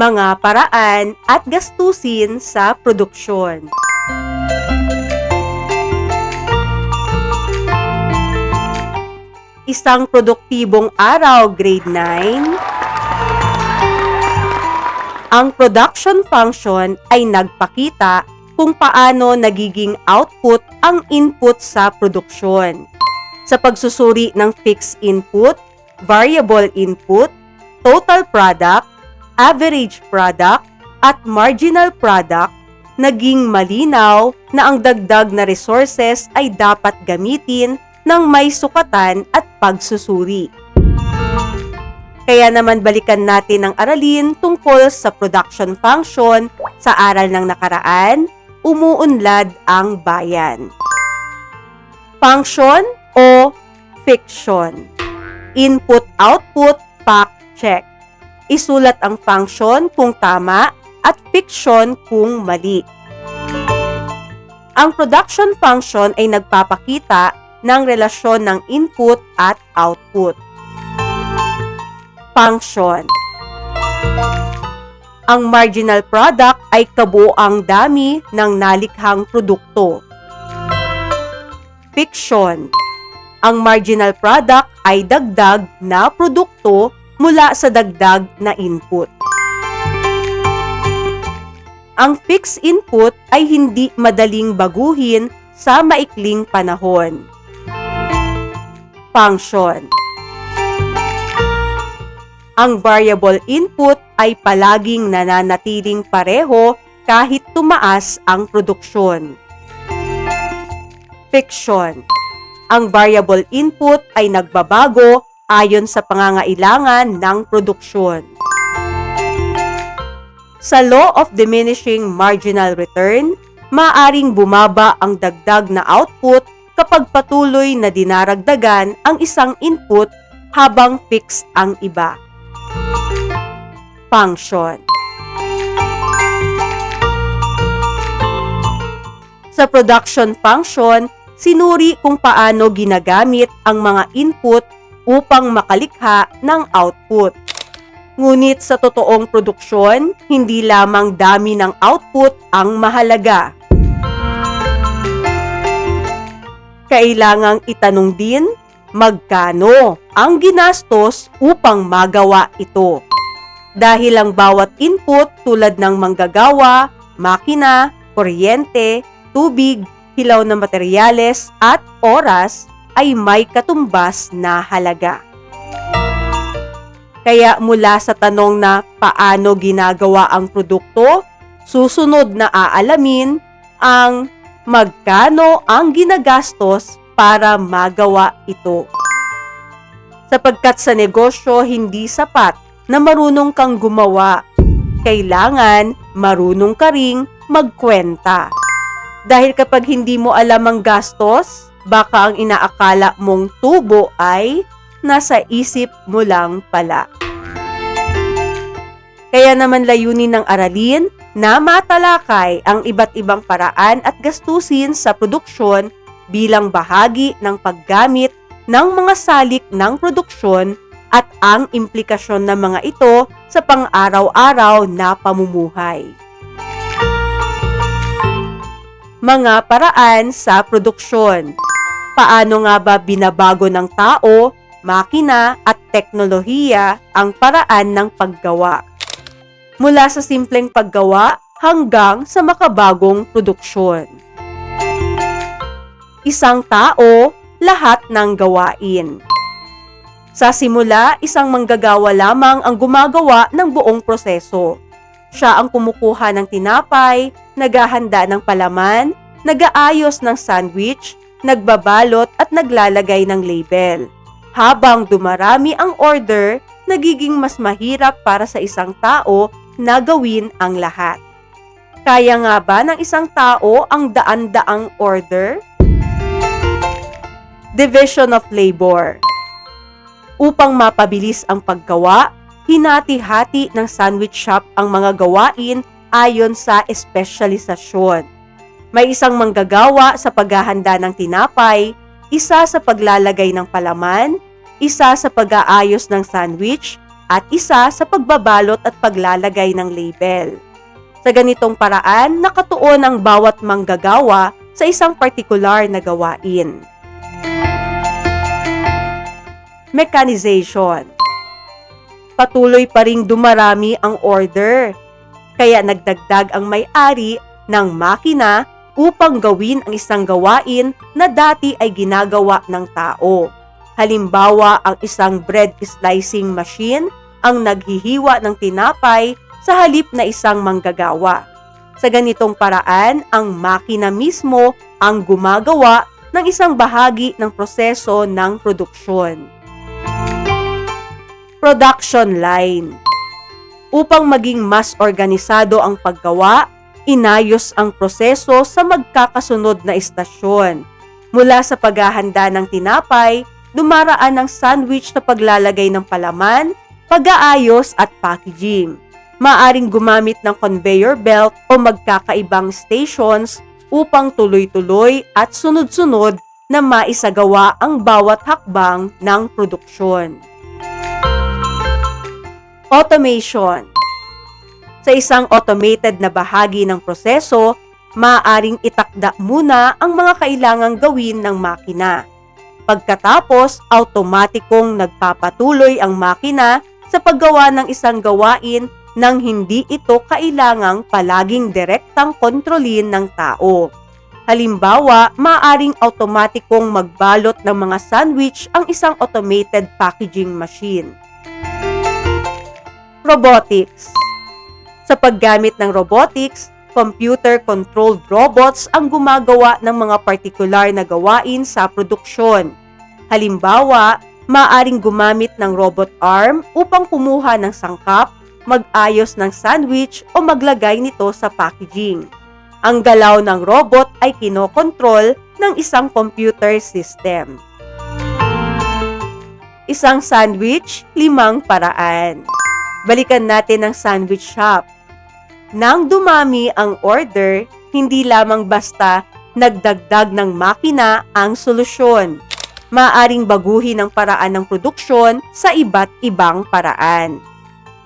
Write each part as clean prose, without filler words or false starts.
mga paraan at gastusin sa produksyon. Isang produktibong araw, grade 9. Ang production function ay nagpakita kung paano nagiging output ang input sa produksyon. Sa pagsusuri ng fixed input, variable input, total product, average product, at marginal product, naging malinaw na ang dagdag na resources ay dapat gamitin ng may sukatan at pagsusuri. Kaya naman balikan natin ang aralin tungkol sa production function sa aral ng nakaraan, Umuunlad ang Bayan. Function o fiction. Input-output fact check. Isulat ang function kung tama at fiction kung mali. Ang production function ay nagpapakita ng relasyon ng input at output. Function. Ang marginal product ay kabuoang dami ng nalikhang produkto. Fiction. Ang marginal product ay dagdag na produkto mula sa dagdag na input. Ang fixed input ay hindi madaling baguhin sa maikling panahon. Function. Ang variable input ay palaging nananatiling pareho kahit tumaas ang produksyon. Fiction. Ang variable input ay nagbabago ayon sa pangangailangan ng produksyon. Sa law of diminishing marginal return, maaring bumaba ang dagdag na output kapag patuloy na dinaragdagan ang isang input habang fixed ang iba. Function. Sa production function, sinuri kung paano ginagamit ang mga input upang makalikha ng output. Ngunit sa totoong produksyon, hindi lamang dami ng output ang mahalaga. Kailangang itanong din, magkano ang ginastos upang magawa ito? Dahil ang bawat input tulad ng manggagawa, makina, kuryente, tubig, hilaw na materyales at oras ay may katumbas na halaga. Kaya mula sa tanong na paano ginagawa ang produkto, susunod na aalamin ang magkano ang ginagastos para magawa ito. Sapagkat sa negosyo hindi sapat na marunong kang gumawa, kailangan marunong ka ring magkwenta. Dahil kapag hindi mo alam ang gastos, baka ang inaakala mong tubo ay nasa isip mo lang pala. Kaya naman layunin ng aralin na matalakay ang iba't ibang paraan at gastusin sa produksyon bilang bahagi ng paggamit ng mga salik ng produksyon at ang implikasyon ng mga ito sa pang-araw-araw na pamumuhay. Mga paraan sa produksyon. Paano nga ba binabago ng tao, makina at teknolohiya ang paraan ng paggawa? Mula sa simpleng paggawa hanggang sa makabagong produksyon. Isang tao, lahat ng gawain. Sa simula, isang manggagawa lamang ang gumagawa ng buong proseso. Siya ang kumukuha ng tinapay, naghahanda ng palaman, nag-aayos ng sandwich, nagbabalot at naglalagay ng label. Habang dumarami ang order, nagiging mas mahirap para sa isang tao na gawin ang lahat. Kaya nga ba ng isang tao ang daan-daang order? Division of labor. Upang mapabilis ang paggawa, hinati-hati ng sandwich shop ang mga gawain ayon sa espesyalisasyon. May isang manggagawa sa paghahanda ng tinapay, isa sa paglalagay ng palaman, isa sa pag-aayos ng sandwich, at isa sa pagbabalot at paglalagay ng label. Sa ganitong paraan, nakatuon ang bawat manggagawa sa isang partikular na gawain. Mechanization. Patuloy pa ring dumarami ang order, kaya nagdagdag ang may-ari ng makina upang gawin ang isang gawain na dati ay ginagawa ng tao. Halimbawa, ang isang bread slicing machine ang naghihiwa ng tinapay sa halip na isang manggagawa. Sa ganitong paraan, ang makina mismo ang gumagawa ng isang bahagi ng proseso ng produksyon. Production line. Upang maging mas organisado ang paggawa, inayos ang proseso sa magkakasunod na istasyon. Mula sa paghahanda ng tinapay, dumaraan ang sandwich na paglalagay ng palaman, pag-aayos at packaging. Maaring gumamit ng conveyor belt o magkakaibang stations upang tuloy-tuloy at sunod-sunod na maisagawa ang bawat hakbang ng produksyon. Automation. Sa isang automated na bahagi ng proseso, maaaring itakda muna ang mga kailangang gawin ng makina. Pagkatapos, automatikong nagpapatuloy ang makina sa paggawa ng isang gawain nang hindi ito kailangang palaging direktang kontrolin ng tao. Halimbawa, maaaring automatikong magbalot ng mga sandwich ang isang automated packaging machine. Robotics. Sa paggamit ng robotics, computer-controlled robots ang gumagawa ng mga partikular na gawain sa produksyon. Halimbawa, maaaring gumamit ng robot arm upang kumuha ng sangkap, mag-ayos ng sandwich o maglagay nito sa packaging. Ang galaw ng robot ay kinokontrol ng isang computer system. Isang sandwich, 5 paraan. Balikan natin ang sandwich shop. Nang dumami ang order, hindi lamang basta nagdagdag ng makina ang solusyon. Maaring baguhin ang paraan ng produksyon sa iba't ibang paraan.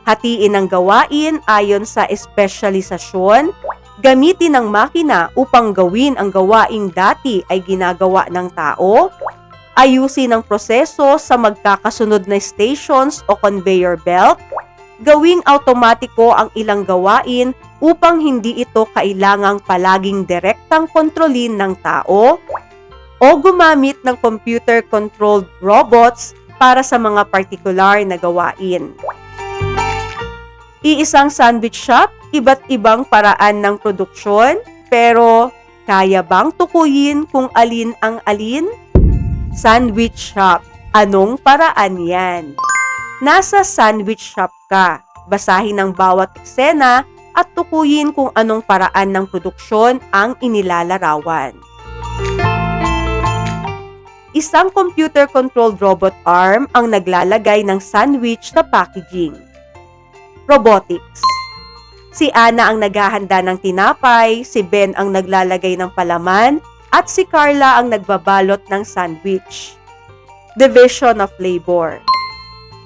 Hatiin ang gawain ayon sa espesyalisasyon, gamitin ang makina upang gawin ang gawaing dati ay ginagawa ng tao, ayusin ang proseso sa magkakasunod na stations o conveyor belt, gawing automatiko ang ilang gawain upang hindi ito kailangang palaging direktang kontrolin ng tao, o gumamit ng computer-controlled robots para sa mga partikular na gawain. Iisang sandwich shop, iba't ibang paraan ng produksyon, pero kaya bang tukuyin kung alin ang alin? Sandwich shop, anong paraan yan? Nasa sandwich shop ka, basahin ang bawat eksena at tukuyin kung anong paraan ng produksyon ang inilalarawan. Isang computer-controlled robot arm ang naglalagay ng sandwich na packaging. Robotics. Si Ana ang naghahanda ng tinapay, si Ben ang naglalagay ng palaman, at si Carla ang nagbabalot ng sandwich. Division of labor.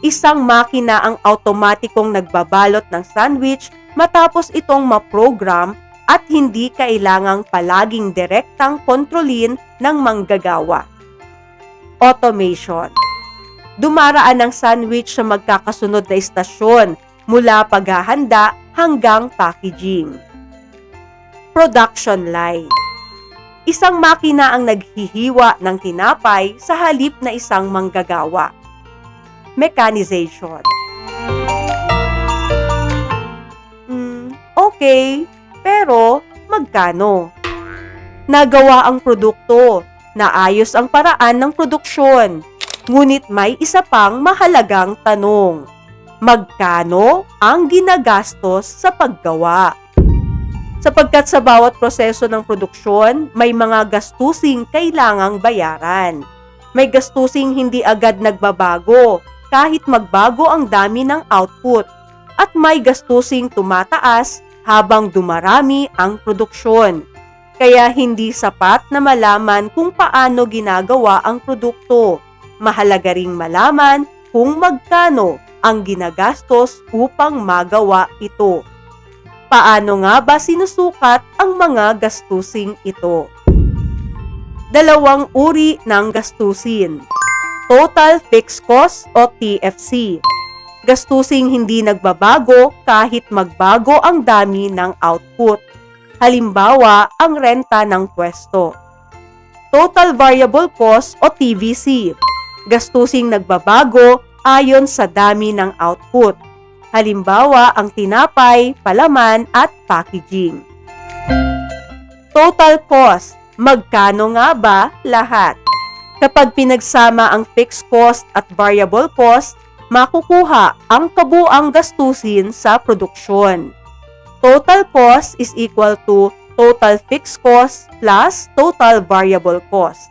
Isang makina ang automatikong nagbabalot ng sandwich matapos itong ma-program at hindi kailangang palaging direktang kontrolin ng manggagawa. Automation. Dumaraan ang sandwich sa magkakasunod na istasyon mula paghahanda hanggang packaging. Production line. Isang makina ang naghihiwa ng tinapay sa halip na isang manggagawa. Mechanization. Okay, pero magkano? Nagawa ang produkto, naayos ang paraan ng produksyon, ngunit may isa pang mahalagang tanong. Magkano ang ginagastos sa paggawa? Sapagkat sa bawat proseso ng produksyon, may mga gastusing kailangang bayaran. May gastusing hindi agad nagbabago, kahit magbago ang dami ng output. At may gastusing tumataas habang dumarami ang produksyon. Kaya hindi sapat na malaman kung paano ginagawa ang produkto. Mahalaga ring malaman kung magkano ang ginagastos upang magawa ito. Paano nga ba sinusukat ang mga gastusing ito? Dalawang uri ng gastusin. Total Fixed Cost o TFC. Gastusing hindi nagbabago kahit magbago ang dami ng output. Halimbawa, ang renta ng pwesto. Total Variable Cost o TVC. Gastusing nagbabago ayon sa dami ng output. Halimbawa, ang tinapay, palaman at packaging. Total Cost. Magkano nga ba lahat? Kapag pinagsama ang fixed cost at variable cost, makukuha ang kabuuang gastusin sa produksyon. Total cost is equal to total fixed cost plus total variable cost.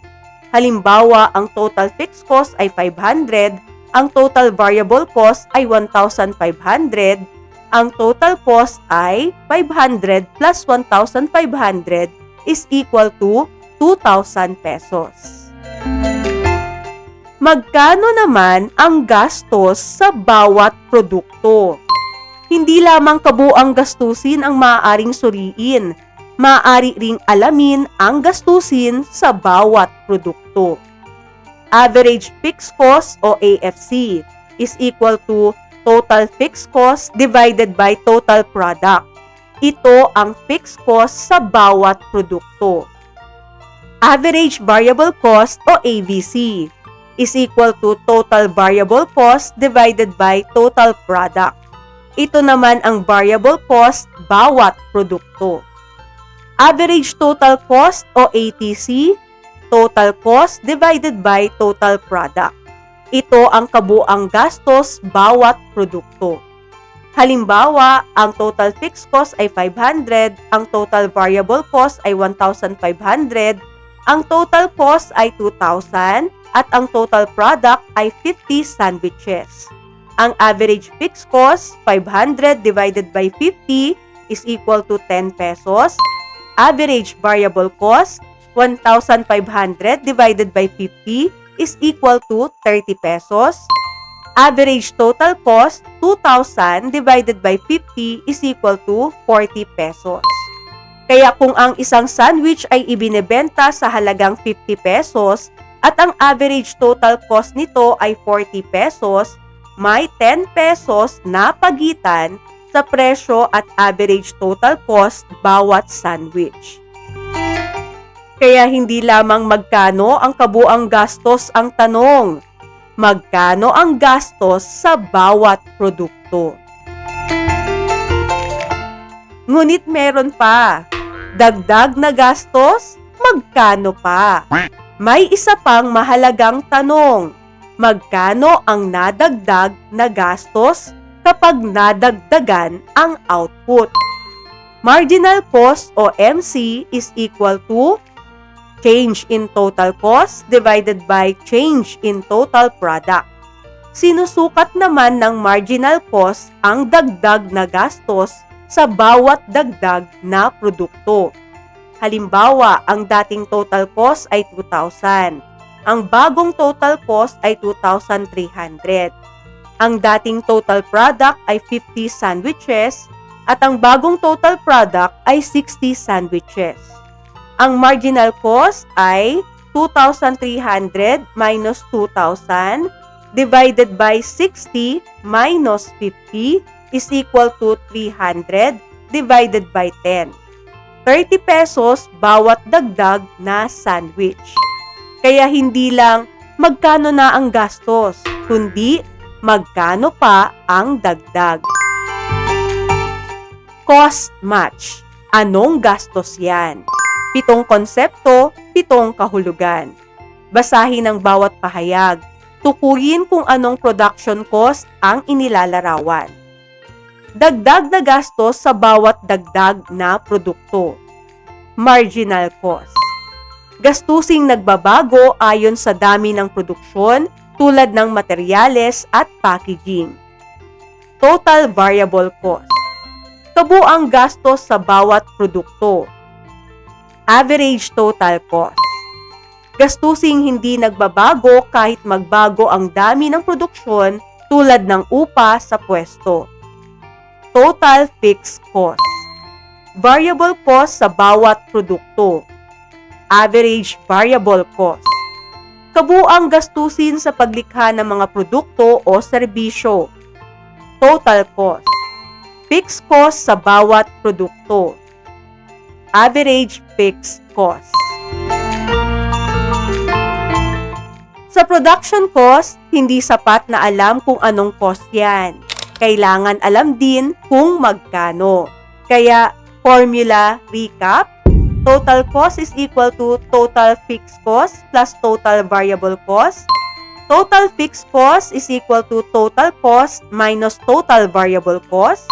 Halimbawa, ang total fixed cost ay 500, ang total variable cost ay 1,500, ang total cost ay 500 plus 1,500 is equal to 2,000 pesos. Magkano naman ang gastos sa bawat produkto? Hindi lamang kabuuang gastusin ang maaaring suriin, maaari ring alamin ang gastusin sa bawat produkto. Average Fixed Cost o AFC is equal to total fixed cost divided by total product. Ito ang fixed cost sa bawat produkto. Average Variable Cost o AVC is equal to total variable cost divided by total product. Ito naman ang variable cost bawat produkto. Average Total Cost o ATC, total cost divided by total product. Ito ang kabuuang gastos bawat produkto. Halimbawa, ang total fixed cost ay 500, ang total variable cost ay 1,500, ang total cost ay 2,000, at ang total product ay 50 sandwiches. Ang average fixed cost, 500 divided by 50 is equal to 10 pesos. Average variable cost, 1,500 divided by 50 is equal to 30 pesos. Average total cost, 2,000 divided by 50 is equal to 40 pesos. Kaya kung ang isang sandwich ay ibinebenta sa halagang 50 pesos at ang average total cost nito ay 40 pesos, may 10 pesos na pagitan sa presyo at average total cost bawat sandwich. Kaya hindi lamang magkano ang kabuuang gastos ang tanong, magkano ang gastos sa bawat produkto. Ngunit meron pa, dagdag na gastos, magkano pa? May isa pang mahalagang tanong, magkano ang nadagdag na gastos kapag nadagdagan ang output? Marginal cost o MC is equal to change in total cost divided by change in total product. Sinusukat naman ng marginal cost ang dagdag na gastos sa bawat dagdag na produkto. Halimbawa, ang dating total cost ay 2,000. Ang bagong total cost ay 2,300. Ang dating total product ay 50 sandwiches at ang bagong total product ay 60 sandwiches. Ang marginal cost ay 2,300 minus 2,000 divided by 60 minus 50 is equal to 300 divided by 10. 30 pesos bawat dagdag na sandwich. Kaya hindi lang magkano na ang gastos, kundi magkano pa ang dagdag. Cost match. Anong gastos yan? 7 konsepto, 7 kahulugan. Basahin ang bawat pahayag. Tukuyin kung anong production cost ang inilalarawan. Dagdag na gastos sa bawat dagdag na produkto. Marginal cost. Gastusing nagbabago ayon sa dami ng produksyon tulad ng materyales at packaging. Total variable cost. Kabuuang gastos sa bawat produkto. Average total cost. Gastusing hindi nagbabago kahit magbago ang dami ng produksyon tulad ng upa sa pwesto. Total fixed cost. Variable cost sa bawat produkto. Average variable cost. Kabuang gastusin sa paglikha ng mga produkto o serbisyo. Total cost. Fixed cost sa bawat produkto. Average fixed cost. Sa production cost, hindi sapat na alam kung anong cost yan. Kailangan alam din kung magkano. Kaya, formula recap, total cost is equal to total fixed cost plus total variable cost. Total fixed cost is equal to total cost minus total variable cost.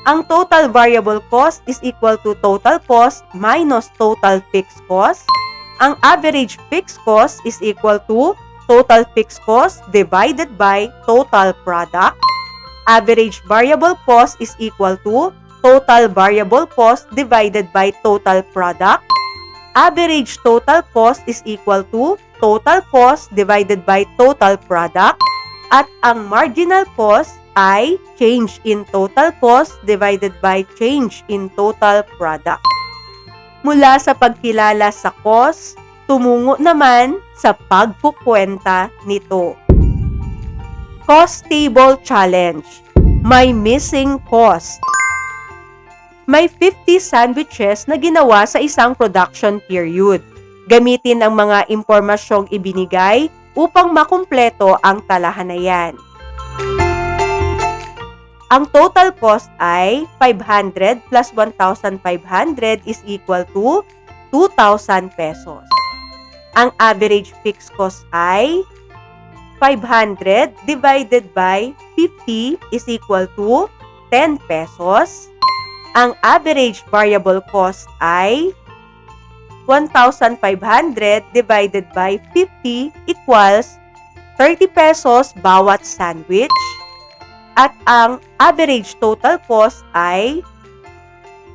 Ang total variable cost is equal to total cost minus total fixed cost. Ang average fixed cost is equal to total fixed cost divided by total product. Average variable cost is equal to total variable cost divided by total product. Average total cost is equal to total cost divided by total product. At ang marginal cost ay change in total cost divided by change in total product. Mula sa pagkilala sa cost, tumungo naman sa pagkukwenta nito. Cost Table Challenge. May missing cost. May 50 sandwiches na ginawa sa isang production period. Gamitin ang mga impormasyong ibinigay upang makumpleto ang talahanayan. Ang total cost ay 500 plus 1,500 is equal to 2,000 pesos. Ang average fixed cost ay 500 divided by 50 is equal to 10 pesos. Ang average variable cost ay 1,500 divided by 50 equals 30 pesos bawat sandwich. At ang average total cost ay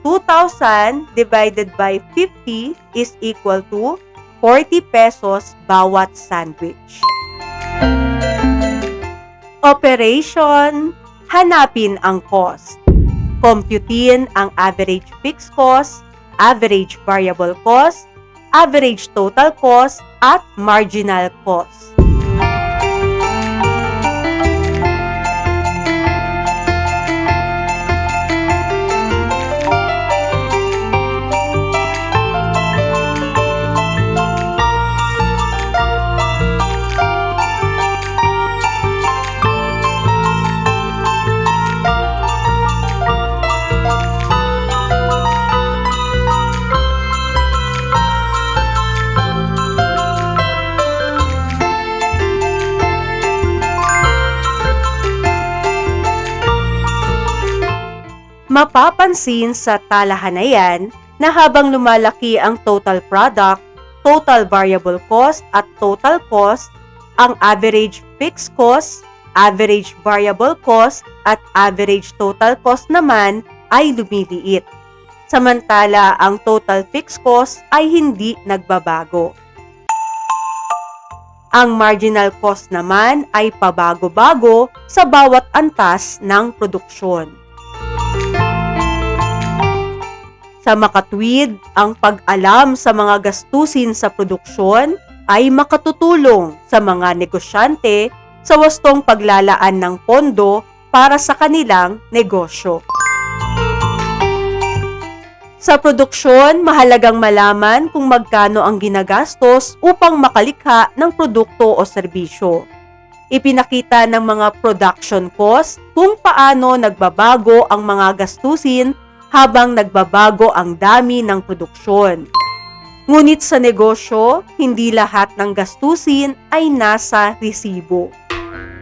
2,000 divided by 50 is equal to 40 pesos bawat sandwich. Operation, hanapin ang cost. Computin ang average fixed cost, average variable cost, average total cost, at marginal cost. Mapapansin sa talahanayan na habang lumalaki ang total product, total variable cost at total cost, ang average fixed cost, average variable cost at average total cost naman ay lumiliit. Samantala, ang total fixed cost ay hindi nagbabago. Ang marginal cost naman ay pabago-bago sa bawat antas ng produksyon. Sa makatwid, ang pag-alam sa mga gastusin sa produksyon ay makatutulong sa mga negosyante sa wastong paglalaan ng pondo para sa kanilang negosyo. Sa produksyon, mahalagang malaman kung magkano ang ginagastos upang makalikha ng produkto o serbisyo. Ipinakita ng mga production cost kung paano nagbabago ang mga gastusin habang nagbabago ang dami ng produksyon. Ngunit sa negosyo, hindi lahat ng gastusin ay nasa resibo.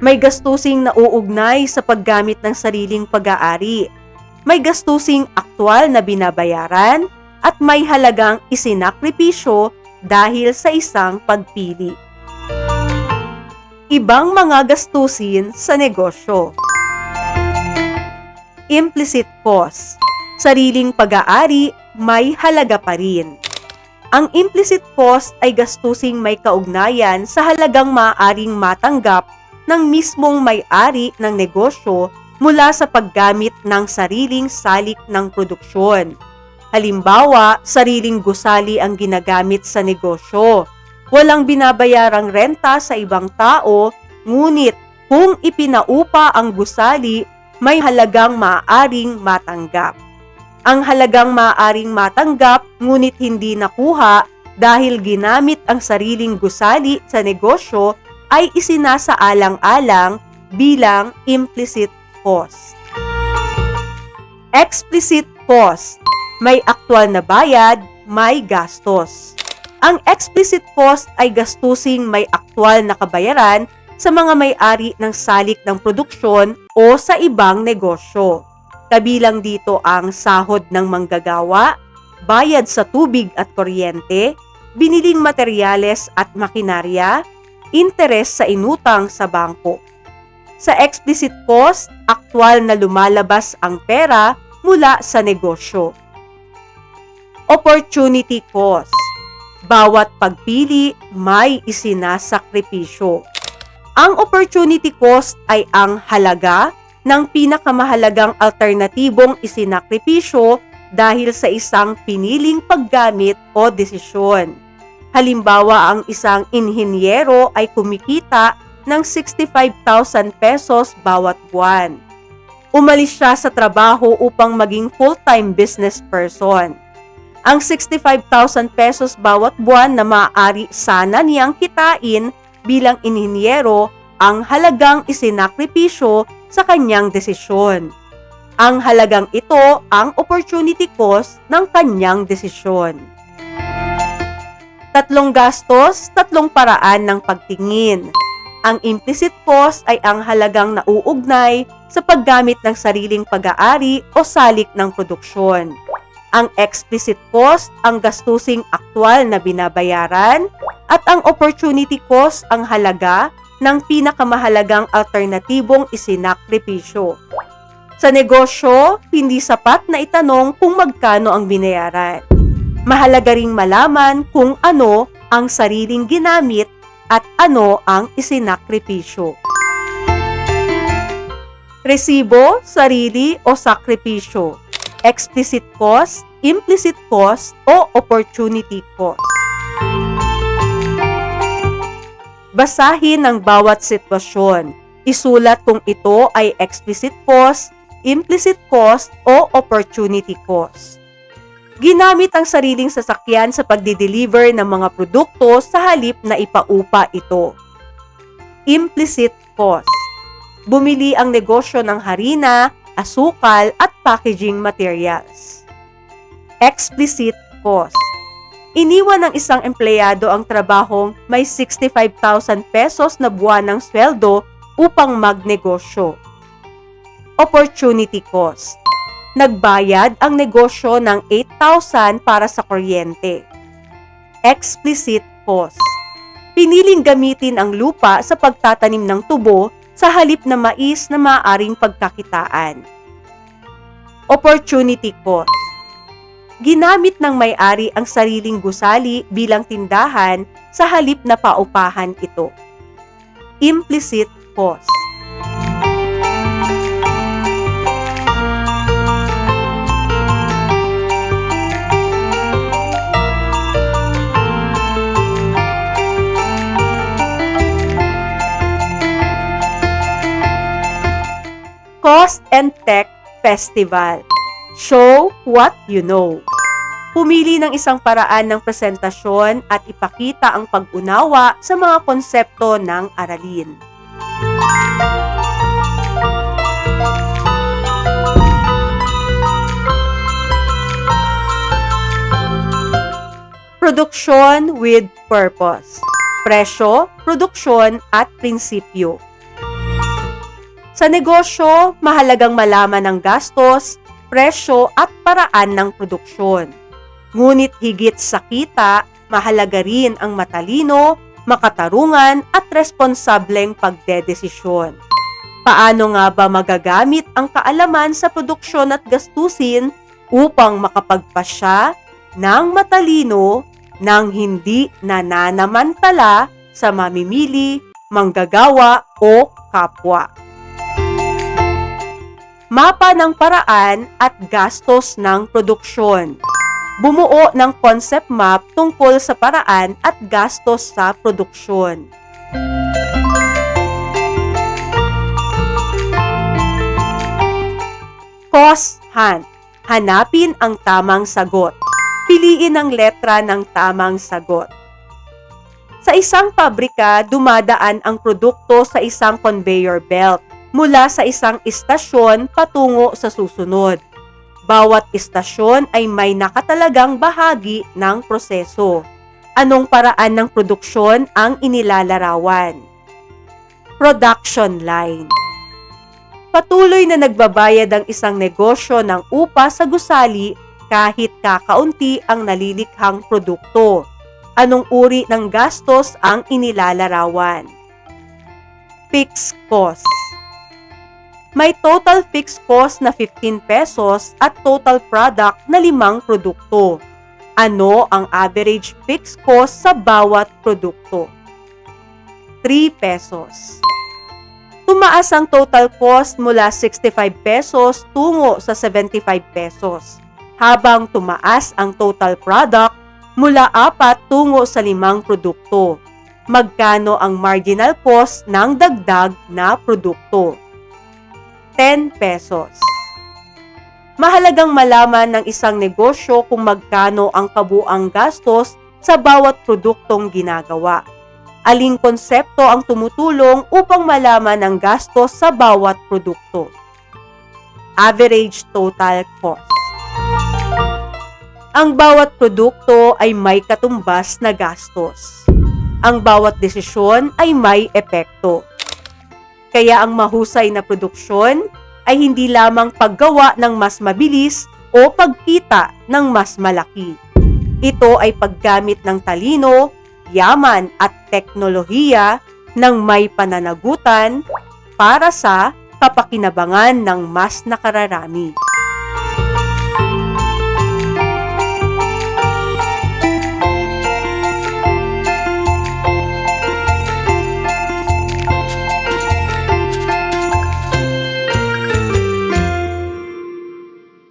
May gastusing nauugnay sa paggamit ng sariling pag-aari. May gastusing aktwal na binabayaran at may halagang isinakripisyo dahil sa isang pagpili. Ibang mga gastusin sa negosyo. Implicit cost. Sariling pag-aari may halaga pa rin. Ang implicit cost ay gastusing may kaugnayan sa halagang maaaring matanggap ng mismong may-ari ng negosyo mula sa paggamit ng sariling salik ng produksyon. Halimbawa, sariling gusali ang ginagamit sa negosyo. Walang binabayarang renta sa ibang tao, ngunit kung ipinaupa ang gusali, may halagang maaaring matanggap. Ang halagang maaaring matanggap ngunit hindi nakuha dahil ginamit ang sariling gusali sa negosyo ay isinasaalang-alang bilang implicit cost. Explicit cost. May aktwal na bayad, may gastos. Ang explicit cost ay gastusing may aktwal na kabayaran sa mga may-ari ng salik ng produksyon o sa ibang negosyo. Kabilang dito ang sahod ng manggagawa, bayad sa tubig at kuryente, biniling materyales at makinarya, interes sa inutang sa bangko. Sa explicit cost, aktwal na lumalabas ang pera mula sa negosyo. Opportunity cost. Bawat pagpili may isinasakripisyo. Ang opportunity cost ay ang halaga ng pinakamahalagang alternatibong isinakripisyo dahil sa isang piniling paggamit o desisyon. Halimbawa, ang isang inhinyero ay kumikita ng 65,000 pesos bawat buwan. Umalis siya sa trabaho upang maging full-time business person. Ang 65,000 pesos bawat buwan na maaari sana niyang kitain bilang inhinyero ang halagang isinakripisyo sa kanyang desisyon. Ang halagang ito ang opportunity cost ng kanyang desisyon. Tatlong gastos, tatlong paraan ng pagtingin. Ang implicit cost ay ang halagang nauugnay sa paggamit ng sariling pag-aari o salik ng produksyon. Ang explicit cost ang gastusing aktwal na binabayaran at ang opportunity cost ang halaga ng pinakamahalagang alternatibong isinakripisyo. Sa negosyo, hindi sapat na itanong kung magkano ang binayaran. Mahalaga ring malaman kung ano ang sariling ginamit at ano ang isinakripisyo. Resibo, sarili o sakripisyo. Explicit cost, implicit cost o opportunity cost. Basahin ang bawat sitwasyon. Isulat kung ito ay explicit cost, implicit cost o opportunity cost. Ginamit ang sariling sasakyan sa pagdi-deliver ng mga produkto sa halip na ipaupa ito. Implicit cost. Bumili ang negosyo ng harina, asukal at packaging materials. Explicit cost. Iniwan ng isang empleyado ang trabahong may 65,000 pesos na buwanang sweldo upang magnegosyo. Opportunity cost. Nagbayad ang negosyo ng 8,000 para sa kuryente. Explicit cost. Piniling gamitin ang lupa sa pagtatanim ng tubo sa halip na mais na maaaring pagkakitaan. Opportunity cost. Ginamit ng may-ari ang sariling gusali bilang tindahan sa halip na paupahan ito. Implicit cost. Cost and Tech Festival. Show what you know. Pumili ng isang paraan ng presentasyon at ipakita ang pag-unawa sa mga konsepto ng aralin. Produksyon with purpose. Presyo, produksyon at prinsipyo. Sa negosyo, mahalagang malaman ang gastos, presyo at paraan ng produksyon. Ngunit higit sa kita, mahalaga rin ang matalino, makatarungan at responsableng pagdedesisyon. Paano nga ba magagamit ang kaalaman sa produksyon at gastusin upang makapagpasya ng matalino nang hindi nananamantala sa mamimili, manggagawa o kapwa. Mapa ng paraan at gastos ng produksyon. Bumuo ng concept map tungkol sa paraan at gastos sa produksyon. Cost hunt. Hanapin ang tamang sagot. Piliin ang letra ng tamang sagot. Sa isang pabrika, dumadaan ang produkto sa isang conveyor belt mula sa isang istasyon patungo sa susunod. Bawat istasyon ay may nakatalagang bahagi ng proseso. Anong paraan ng produksyon ang inilalarawan? Production line. Patuloy na nagbabayad ang isang negosyo ng upa sa gusali kahit kakaunti ang nalilikhang produkto. Anong uri ng gastos ang inilalarawan? Fixed cost. May total fixed cost na 15 pesos at total product na 5 produkto. Ano ang average fixed cost sa bawat produkto? 3 pesos. Tumaas ang total cost mula 65 pesos tungo sa 75 pesos, habang tumaas ang total product mula 4 tungo sa 5 produkto. Magkano ang marginal cost ng dagdag na produkto? 10 pesos. Mahalagang malaman ng isang negosyo kung magkano ang kabuang gastos sa bawat produktong ginagawa. Aling konsepto ang tumutulong upang malaman ang gastos sa bawat produkto? Average total cost. Ang bawat produkto ay may katumbas na gastos. Ang bawat desisyon ay may epekto. Kaya ang mahusay na produksyon ay hindi lamang paggawa ng mas mabilis o pagkita ng mas malaki. Ito ay paggamit ng talino, yaman at teknolohiya ng may pananagutan para sa kapakinabangan ng mas nakararami.